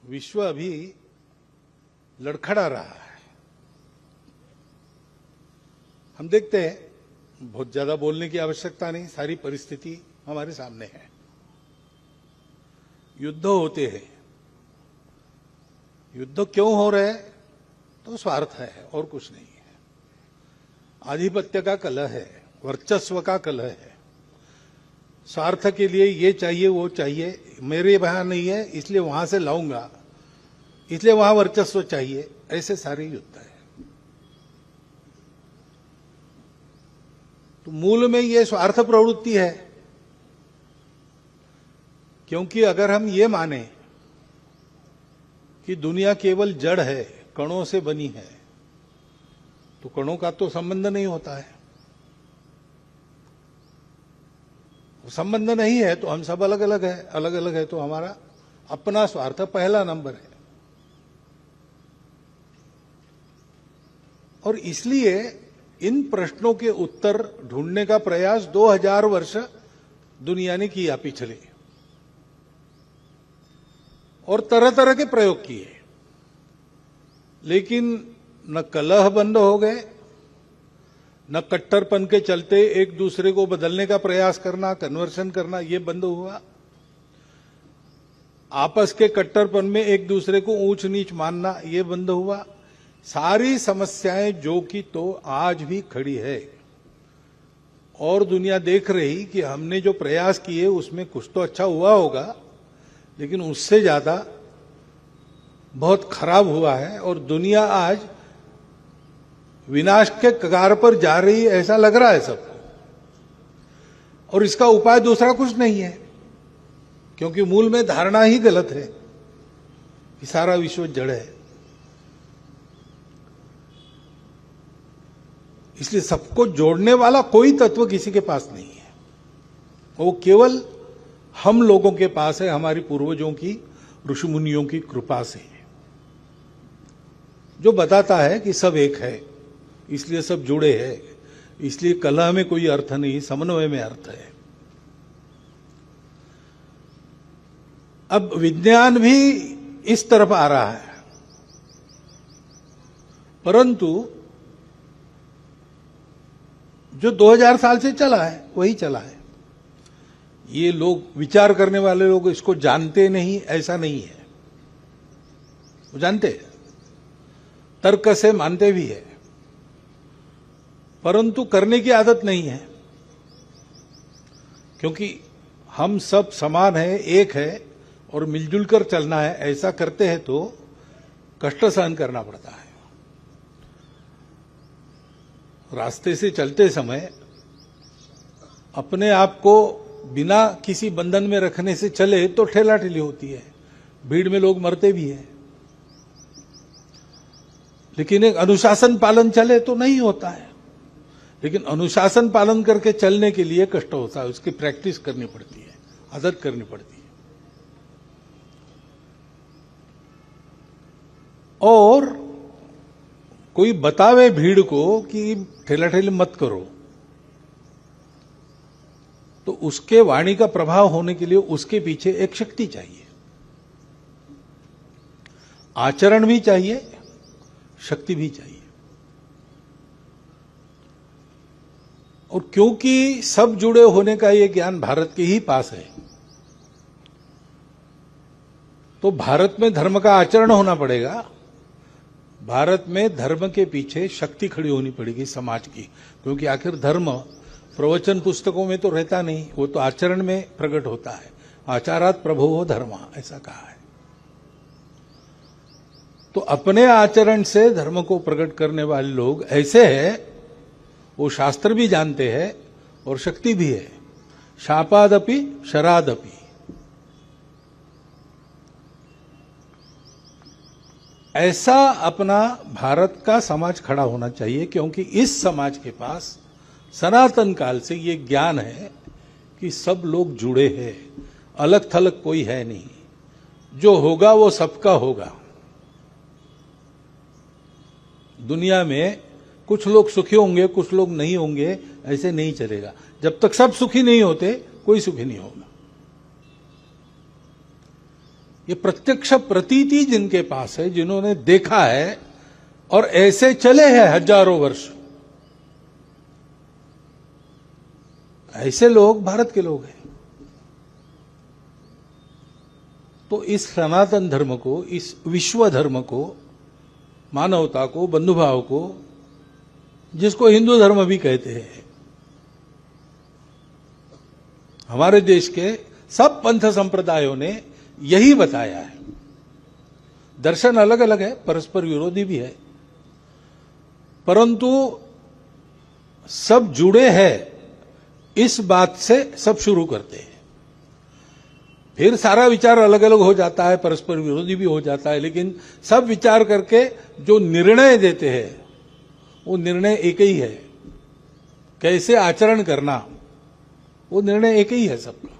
विश्व अभी लड़खड़ा रहा है। हम देखते हैं, बहुत ज्यादा बोलने की आवश्यकता नहीं, सारी परिस्थिति हमारे सामने है। युद्ध होते हैं। युद्ध क्यों हो रहे हैं? तो स्वार्थ है और कुछ नहीं है। आधिपत्य का कलह है, वर्चस्व का कलह है। स्वार्थ के लिए ये चाहिए वो चाहिए, मेरे वहां नहीं है इसलिए वहां से लाऊंगा, इसलिए वहां वर्चस्व चाहिए, ऐसे सारे युद्ध है। तो मूल में ये स्वार्थ प्रवृत्ति है। क्योंकि अगर हम ये माने कि दुनिया केवल जड़ है, कणों से बनी है, तो कणों का तो संबंध नहीं होता है। संबंध नहीं है तो हम सब अलग अलग है, अलग अलग है तो हमारा अपना स्वार्थ पहला नंबर है। और इसलिए इन प्रश्नों के उत्तर ढूंढने का प्रयास 2000 वर्ष दुनिया ने किया पिछले, और तरह तरह के प्रयोग किए, लेकिन न कलह बंद हो गए, न कट्टरपन के चलते एक दूसरे को बदलने का प्रयास करना, कन्वर्सन करना, ये बंद हुआ। आपस के कट्टरपन में एक दूसरे को ऊंच नीच मानना, ये बंद हुआ। सारी समस्याएं जो कि तो आज भी खड़ी है, और दुनिया देख रही कि हमने जो प्रयास किए उसमें कुछ तो अच्छा हुआ होगा, लेकिन उससे ज्यादा बहुत खराब हुआ है। और दुनिया आज विनाश के कगार पर जा रही है, ऐसा लग रहा है सबको। और इसका उपाय दूसरा कुछ नहीं है, क्योंकि मूल में धारणा ही गलत है कि सारा विश्व जड़ है। इसलिए सबको जोड़ने वाला कोई तत्व किसी के पास नहीं है, वो केवल हम लोगों के पास है, हमारी पूर्वजों की, ऋषि मुनियों की कृपा से, जो बताता है कि सब एक है, इसलिए सब जुड़े हैं, इसलिए कलह में कोई अर्थ नहीं, समन्वय में अर्थ है। अब विज्ञान भी इस तरफ आ रहा है, परंतु जो 2000 साल से चला है वही चला है। ये लोग, विचार करने वाले लोग इसको जानते नहीं, ऐसा नहीं है। वो जानते हैं, तर्क से मानते भी है, परंतु करने की आदत नहीं है। क्योंकि हम सब समान है, एक है, और मिलजुल कर चलना है। ऐसा करते हैं तो कष्ट सहन करना पड़ता है। रास्ते से चलते समय अपने आप को बिना किसी बंधन में रखने से चले तो ठेलाठेली होती है, भीड़ में लोग मरते भी हैं। लेकिन एक अनुशासन पालन चले तो नहीं होता है। लेकिन अनुशासन पालन करके चलने के लिए कष्ट होता है, उसकी प्रैक्टिस करनी पड़ती है, आदत करनी पड़ती है। और कोई बतावे भीड़ को कि ठेलाठेली मत करो, तो उसके वाणी का प्रभाव होने के लिए उसके पीछे एक शक्ति चाहिए, आचरण भी चाहिए, शक्ति भी चाहिए। और क्योंकि सब जुड़े होने का ये ज्ञान भारत के ही पास है, तो भारत में धर्म का आचरण होना पड़ेगा। भारत में धर्म के पीछे शक्ति खड़ी होनी पड़ेगी समाज की, क्योंकि आखिर धर्म प्रवचन पुस्तकों में तो रहता नहीं, वो तो आचरण में प्रकट होता है। आचारात प्रभो धर्म, ऐसा कहा है। तो अपने आचरण से धर्म को प्रकट करने वाले लोग ऐसे हैं, वो शास्त्र भी जानते हैं और शक्ति भी है। शापादपि शरादपि, ऐसा अपना भारत का समाज खड़ा होना चाहिए। क्योंकि इस समाज के पास सनातन काल से ये ज्ञान है कि सब लोग जुड़े हैं, अलग थलग कोई है नहीं, जो होगा वो सबका होगा। दुनिया में कुछ लोग सुखी होंगे, कुछ लोग नहीं होंगे, ऐसे नहीं चलेगा। जब तक सब सुखी नहीं होते, कोई सुखी नहीं होगा। ये प्रत्यक्ष प्रतीति जिनके पास है, जिन्होंने देखा है और ऐसे चले हैं हजारों वर्ष, ऐसे लोग भारत के लोग हैं। तो इस सनातन धर्म को, इस विश्व धर्म को, मानवता को, बंधुभाव को, जिसको हिंदू धर्म भी कहते हैं, हमारे देश के सब पंथ संप्रदायों ने यही बताया है। दर्शन अलग अलग है, परस्पर विरोधी भी है, परंतु सब जुड़े हैं इस बात से सब शुरू करते हैं। फिर सारा विचार अलग अलग हो जाता है, परस्पर विरोधी भी हो जाता है, लेकिन सब विचार करके जो निर्णय देते हैं वो निर्णय एक ही है। कैसे आचरण करना, वो निर्णय एक ही है सबका।